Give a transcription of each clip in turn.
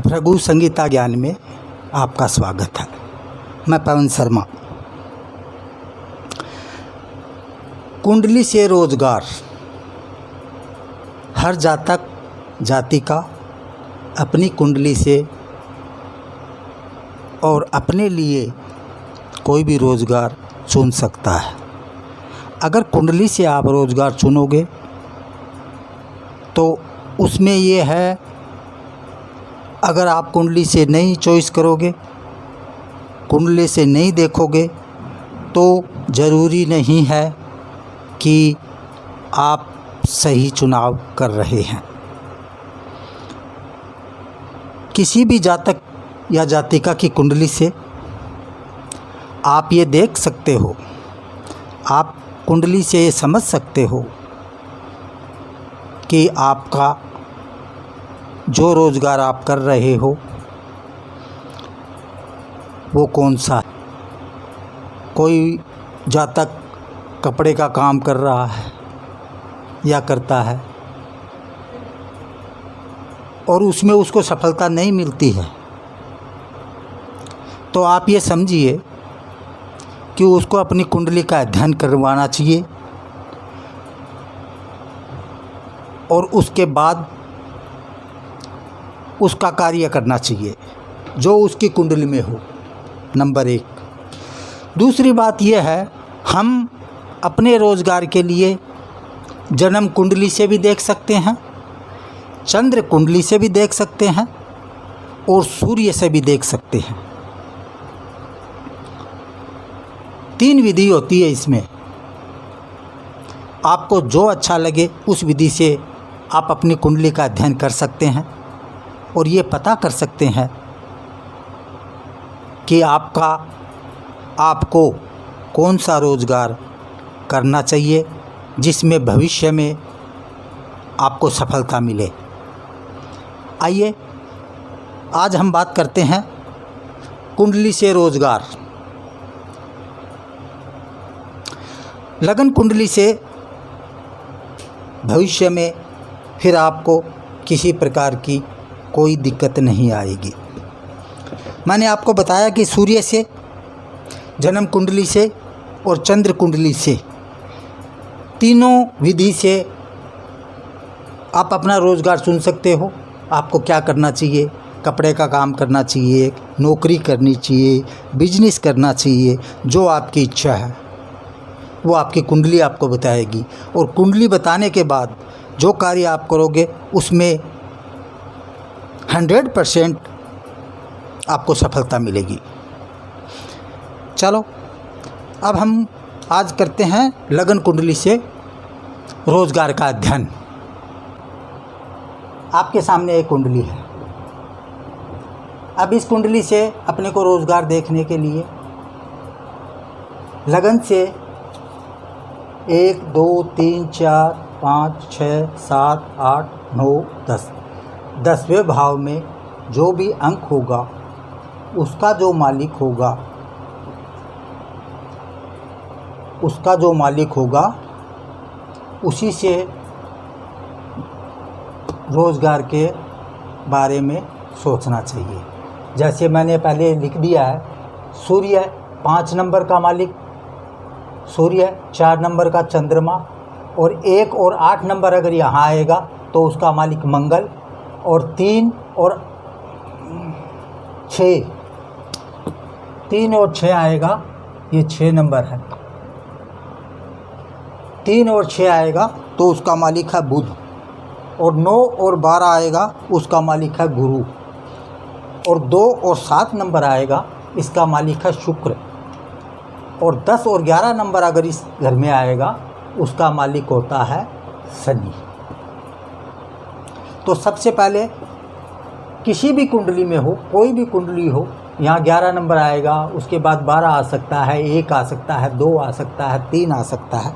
भृगु संगीता ज्ञान में आपका स्वागत है। मैं पवन शर्मा। कुंडली से रोजगार। हर जातक जाति का अपनी कुंडली से और अपने लिए कोई भी रोजगार चुन सकता है। अगर कुंडली से आप रोजगार चुनोगे तो उसमें ये है, अगर आप कुंडली से नहीं चॉइस करोगे, कुंडली से नहीं देखोगे तो ज़रूरी नहीं है कि आप सही चुनाव कर रहे हैं। किसी भी जातक या जातिका की कुंडली से आप ये देख सकते हो, आप कुंडली से ये समझ सकते हो कि आपका जो रोज़गार आप कर रहे हो वो कौन सा है। कोई जातक कपड़े का काम कर रहा है या करता है और उसमें उसको सफलता नहीं मिलती है, तो आप ये समझिए कि उसको अपनी कुंडली का अध्ययन करवाना चाहिए और उसके बाद उसका कार्य करना चाहिए जो उसकी कुंडली में हो। नंबर 1। दूसरी बात यह है, हम अपने रोज़गार के लिए जन्म कुंडली से भी देख सकते हैं, चंद्र कुंडली से भी देख सकते हैं और सूर्य से भी देख सकते हैं। 3 विधि होती है इसमें। आपको जो अच्छा लगे उस विधि से आप अपनी कुंडली का अध्ययन कर सकते हैं और ये पता कर सकते हैं कि आपको कौन सा रोज़गार करना चाहिए जिसमें भविष्य में आपको सफलता मिले। आइए आज हम बात करते हैं कुंडली से रोज़गार। लगन कुंडली से भविष्य में फिर आपको किसी प्रकार की कोई दिक्कत नहीं आएगी। मैंने आपको बताया कि सूर्य से, जन्म कुंडली से और चंद्र कुंडली से, तीनों विधि से आप अपना रोज़गार चुन सकते हो। आपको क्या करना चाहिए? कपड़े का काम करना चाहिए, नौकरी करनी चाहिए, बिजनेस करना चाहिए, जो आपकी इच्छा है वो आपकी कुंडली आपको बताएगी। और कुंडली बताने के बाद जो कार्य आप करोगे उसमें 100% आपको सफलता मिलेगी। चलो अब हम आज करते हैं लगन कुंडली से रोज़गार का अध्ययन। आपके सामने एक कुंडली है। अब इस कुंडली से अपने को रोज़गार देखने के लिए लगन से 1 2 3 4 5 6 7 8 9 10 10वें भाव में जो भी अंक होगा उसका जो मालिक होगा उसी से रोज़गार के बारे में सोचना चाहिए। जैसे मैंने पहले लिख दिया है, सूर्य 5 नंबर का मालिक सूर्य, 4 नंबर का चंद्रमा और 1 और 8 नंबर अगर यहाँ आएगा तो उसका मालिक मंगल, और 3 और 6 आएगा, ये 6 नंबर है। 3 और 6 आएगा तो उसका मालिक है बुध, और 9 और 12 आएगा उसका मालिक है गुरु, और 2 और 7 नंबर आएगा इसका मालिक है शुक्र, और 10 और 11 नंबर अगर इस घर में आएगा उसका मालिक होता है शनि। तो सबसे पहले किसी भी कुंडली में हो, कोई भी कुंडली हो, यहाँ 11 नंबर आएगा, उसके बाद 12 आ सकता है, 1 आ सकता है, 2 आ सकता है, 3 आ सकता है।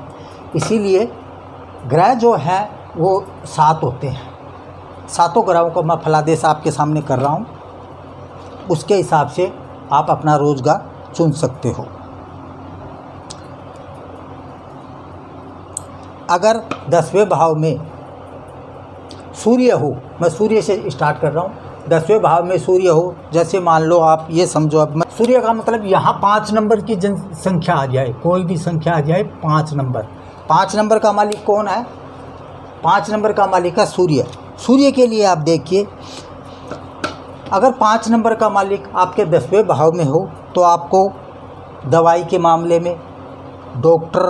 इसीलिए ग्रह जो है वो 7 होते हैं। 7 ग्रहों को मैं फलादेश आपके सामने कर रहा हूँ, उसके हिसाब से आप अपना रोज़गार चुन सकते हो। अगर 10वें भाव में सूर्य हो, मैं सूर्य से स्टार्ट कर रहा हूँ, 10वें भाव में सूर्य हो, जैसे मान लो आप ये समझो, अब सूर्य का मतलब यहाँ 5 नंबर की संख्या आ जाए, कोई भी संख्या आ जाए 5 नंबर। 5 नंबर का मालिक कौन है? 5 नंबर का मालिक है सूर्य। सूर्य के लिए आप देखिए, अगर 5 नंबर का मालिक आपके 10वें भाव में हो तो आपको दवाई के मामले में, डॉक्टर,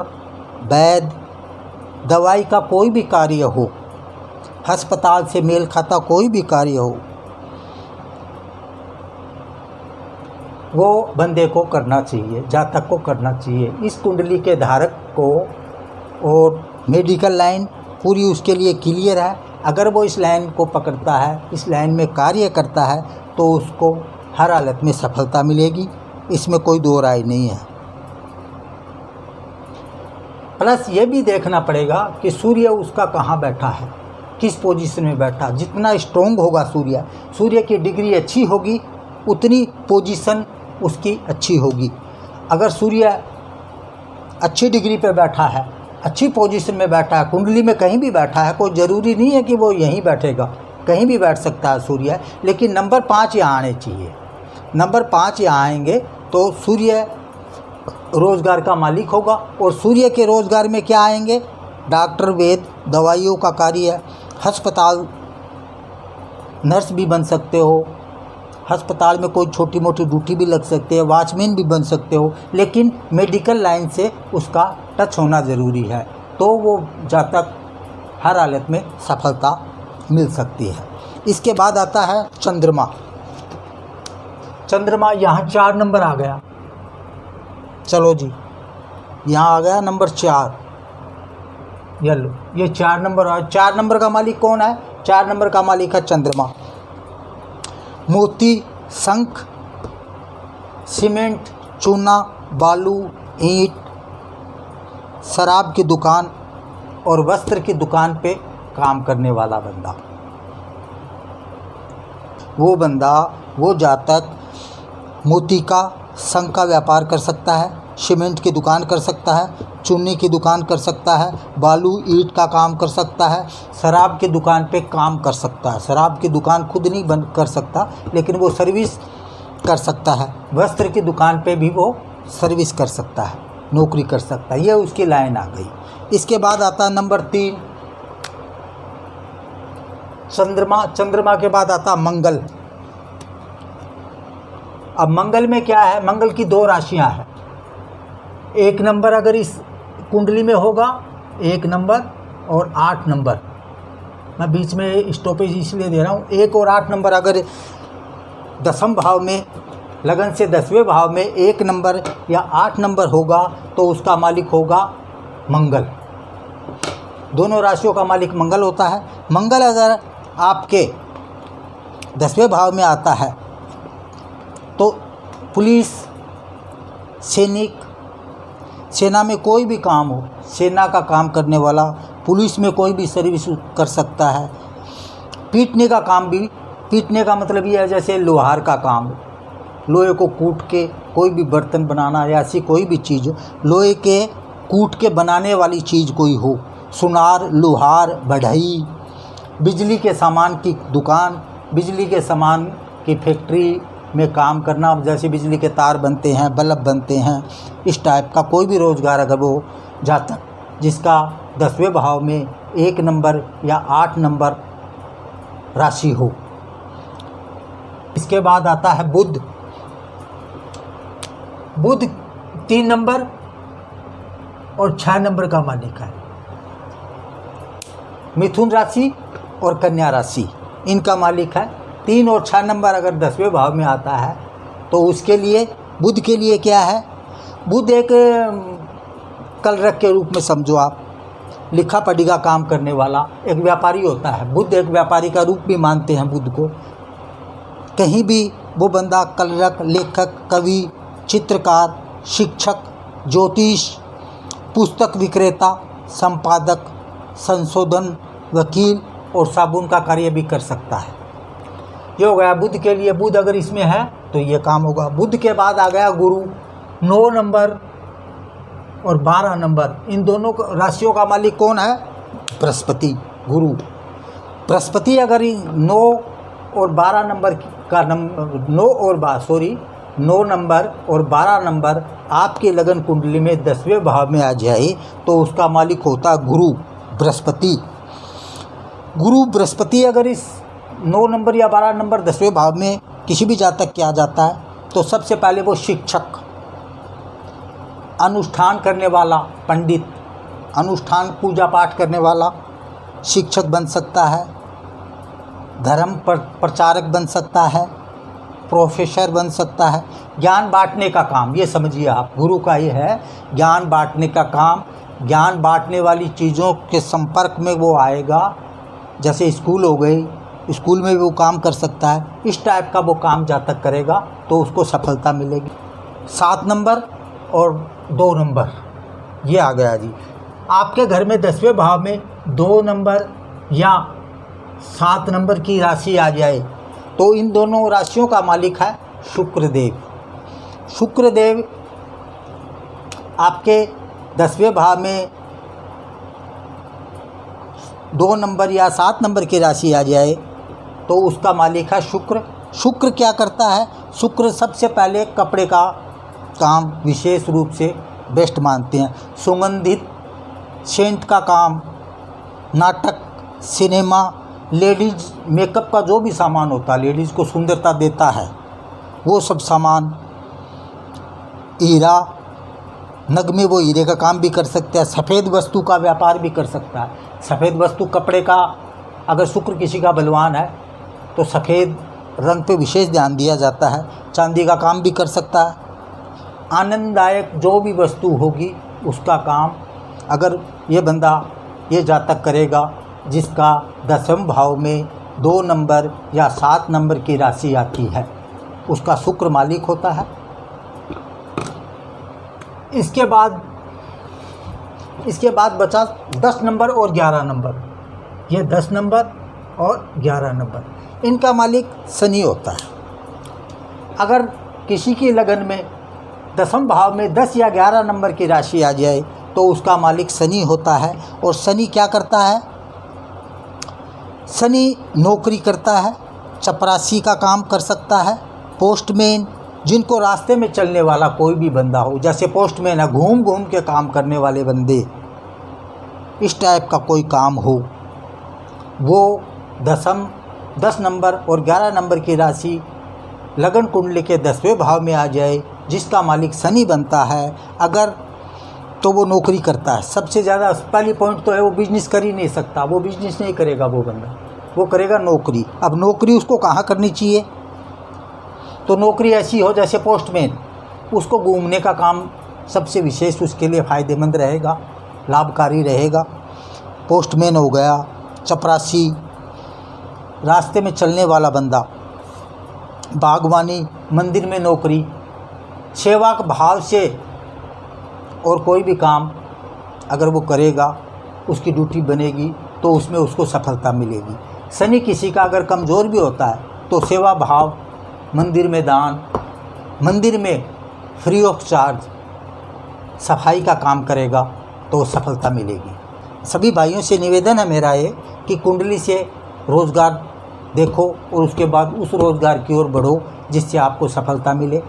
वैद्य, दवाई का कोई भी कार्य हो, अस्पताल से मेल खाता कोई भी कार्य हो, वो बंदे को करना चाहिए, जातक को करना चाहिए। इस कुंडली के धारक को और मेडिकल लाइन पूरी उसके लिए क्लियर है। अगर वो इस लाइन को पकड़ता है, इस लाइन में कार्य करता है, तो उसको हर हालत में सफलता मिलेगी, इसमें कोई दो राय नहीं है। प्लस ये भी देखना पड़ेगा कि सूर्य उसका कहाँ बैठा है, किस पोजीशन में बैठा। जितना स्ट्रोंग होगा सूर्य की डिग्री अच्छी होगी, उतनी पोजीशन उसकी अच्छी होगी। अगर सूर्य अच्छी डिग्री पे बैठा है, अच्छी पोजीशन में बैठा है, कुंडली में कहीं भी बैठा है, कोई ज़रूरी नहीं है कि वो यहीं बैठेगा, कहीं भी बैठ सकता है सूर्य, लेकिन नंबर 5 यहाँ आने चाहिए। नंबर 5 यहाँ आएंगे तो सूर्य रोज़गार का मालिक होगा। और सूर्य के रोज़गार में क्या आएंगे? डॉक्टर, वैद्य, दवाइयों का कार्य, अस्पताल, नर्स भी बन सकते हो, अस्पताल में कोई छोटी मोटी ड्यूटी भी लग सकते हैं, वॉचमैन भी बन सकते हो, लेकिन मेडिकल लाइन से उसका टच होना ज़रूरी है, तो वो जातक हर हालत में सफलता मिल सकती है। इसके बाद आता है चंद्रमा। चंद्रमा यहाँ 4 नंबर आ गया। चलो जी, यहाँ आ गया नंबर 4। ये लो, ये 4 नंबर है। 4 नंबर का मालिक कौन है? 4 नंबर का मालिक है चंद्रमा। मोती, शंख, सीमेंट, चूना, बालू, ईंट, शराब की दुकान और वस्त्र की दुकान पे काम करने वाला बंदा, वो जातक मोती का, शंख का व्यापार कर सकता है, सीमेंट की दुकान कर सकता है, चूने की दुकान कर सकता है, बालू ईंट का काम कर सकता है, शराब की दुकान पे काम कर सकता है। शराब की दुकान खुद नहीं बंद कर सकता, लेकिन वो सर्विस कर सकता है। वस्त्र की दुकान पे भी वो सर्विस कर सकता है, नौकरी कर सकता है। ये उसकी लाइन आ गई। इसके बाद आता है नंबर 3 चंद्रमा। चंद्रमा के बाद आता मंगल। अब मंगल में क्या है? मंगल की 2 राशियां हैं। 1 नंबर अगर इस कुंडली में होगा, 1 नंबर और 8 नंबर, मैं बीच में स्टॉपेज इसलिए दे रहा हूँ। 1 और 8 नंबर अगर 10वें भाव में, लगन से 10वें भाव में 1 नंबर या 8 नंबर होगा, तो उसका मालिक होगा मंगल। दोनों राशियों का मालिक मंगल होता है। मंगल अगर आपके 10वें भाव में आता है तो पुलिस, सैनिक, सेना में कोई भी काम हो, सेना का काम करने वाला, पुलिस में कोई भी सर्विस कर सकता है। पीटने का काम भी, पीटने का मतलब ये है जैसे लोहार का काम, लोहे को कूट के कोई भी बर्तन बनाना या ऐसी कोई भी चीज़, लोहे के कूट के बनाने वाली चीज़ कोई हो, सुनार, लोहार, बढ़ई, बिजली के सामान की दुकान, बिजली के सामान की फैक्ट्री में काम करना, जैसे बिजली के तार बनते हैं, बल्ब बनते हैं, इस टाइप का कोई भी रोज़गार अगर वो जातक जिसका 10वें भाव में 1 नंबर या 8 नंबर राशि हो। इसके बाद आता है बुध। बुध 3 नंबर और 6 नंबर का मालिक है। मिथुन राशि और कन्या राशि इनका मालिक है। 3 और 6 नंबर अगर 10वें भाव में आता है तो उसके लिए, बुध के लिए क्या है? बुध एक कलरक के रूप में समझो आप, लिखा पढ़ी का काम करने वाला एक व्यापारी होता है। बुध एक व्यापारी का रूप भी मानते हैं बुध को। कहीं भी वो बंदा कलरक, लेखक, कवि, चित्रकार, शिक्षक, ज्योतिष, पुस्तक विक्रेता, संपादक, संशोधन, वकील और साबुन का कार्य भी कर सकता है। ये हो गया बुध के लिए। बुध अगर इसमें है तो ये काम होगा। बुध के बाद आ गया गुरु। 9 नंबर और 12 नंबर, इन दोनों राशियों का मालिक कौन है? बृहस्पति, गुरु। बृहस्पति अगर 9 और 12 नंबर का नंबर 9 नंबर और 12 नंबर आपके लगन कुंडली में 10वें भाव में आ जाए तो उसका मालिक होता है गुरु बृहस्पति। गुरु बृहस्पति अगर इस 9 नंबर या 12 नंबर 10वें भाव में किसी भी जातक के आ जाता है तो सबसे पहले वो शिक्षक, अनुष्ठान करने वाला पंडित, अनुष्ठान पूजा पाठ करने वाला शिक्षक बन सकता है, धर्म प्रचारक बन सकता है, प्रोफेसर बन सकता है। ज्ञान बांटने का काम, ये समझिए आप, गुरु का ये है ज्ञान बांटने का काम। ज्ञान बांटने वाली चीज़ों के संपर्क में वो आएगा, जैसे स्कूल हो गई, स्कूल में भी वो काम कर सकता है। इस टाइप का वो काम जातक करेगा तो उसको सफलता मिलेगी। 7 नंबर और 2 नंबर ये आ गया जी। आपके घर में 10वें भाव में 2 नंबर या 7 नंबर की राशि आ जाए तो इन दोनों राशियों का मालिक है शुक्रदेव। शुक्रदेव आपके 10वें भाव में 2 नंबर या 7 नंबर की राशि आ जाए तो उसका मालिक है शुक्र। शुक्र क्या करता है? शुक्र सबसे पहले कपड़े का काम विशेष रूप से बेस्ट मानते हैं। सुगंधित सेंट का काम, नाटक, सिनेमा, लेडीज़ मेकअप का जो भी सामान होता है, लेडीज़ को सुंदरता देता है, वो सब सामान, हीरा, नग में वो हीरे का काम भी कर सकता है। सफ़ेद वस्तु का व्यापार भी कर सकता है। सफ़ेद वस्तु कपड़े का, अगर शुक्र किसी का बलवान है तो सफ़ेद रंग पे विशेष ध्यान दिया जाता है। चांदी का काम भी कर सकता है। आनंददायक जो भी वस्तु होगी उसका काम अगर ये बंदा, ये जातक करेगा जिसका 10वें भाव में 2 नंबर या 7 नंबर की राशि आती है, उसका शुक्र मालिक होता है। इसके बाद बचा 10 नंबर और 11 नंबर। ये 10 नंबर और 11 नंबर, इनका मालिक शनि होता है। अगर किसी की लगन में 10वें भाव में 10 या 11 नंबर की राशि आ जाए तो उसका मालिक शनि होता है। और शनि क्या करता है? शनि नौकरी करता है, चपरासी का काम कर सकता है, पोस्टमैन, जिनको रास्ते में चलने वाला कोई भी बंदा हो, जैसे पोस्टमैन है, घूम घूम के काम करने वाले बंदे, इस टाइप का कोई काम हो, वो 10 नंबर और 11 नंबर की राशि लगन कुंडली के 10वें भाव में आ जाए, जिसका मालिक शनि बनता है अगर, तो वो नौकरी करता है। सबसे ज़्यादा पहली पॉइंट तो है वो बिजनेस कर ही नहीं सकता, वो बिजनेस नहीं करेगा वो बंदा, वो करेगा नौकरी। अब नौकरी उसको कहाँ करनी चाहिए? तो नौकरी ऐसी हो जैसे पोस्टमैन, उसको घूमने का काम सबसे विशेष उसके लिए फ़ायदेमंद रहेगा, लाभकारी रहेगा। पोस्टमैन हो गया, चपरासी, रास्ते में चलने वाला बंदा, बागवानी, मंदिर में नौकरी, सेवा के भाव से और कोई भी काम अगर वो करेगा, उसकी ड्यूटी बनेगी तो उसमें उसको सफलता मिलेगी। शनि किसी का अगर कमज़ोर भी होता है तो सेवा भाव, मंदिर में दान, मंदिर में फ्री ऑफ चार्ज सफाई का काम करेगा तो सफलता मिलेगी। सभी भाइयों से निवेदन है मेरा ये कि कुंडली से रोज़गार देखो और उसके बाद उस रोज़गार की ओर बढ़ो जिससे आपको सफलता मिले।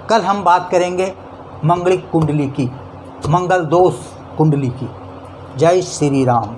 कल हम बात करेंगे मंगलिक कुंडली की, मंगल दोष कुंडली की। जय श्री राम।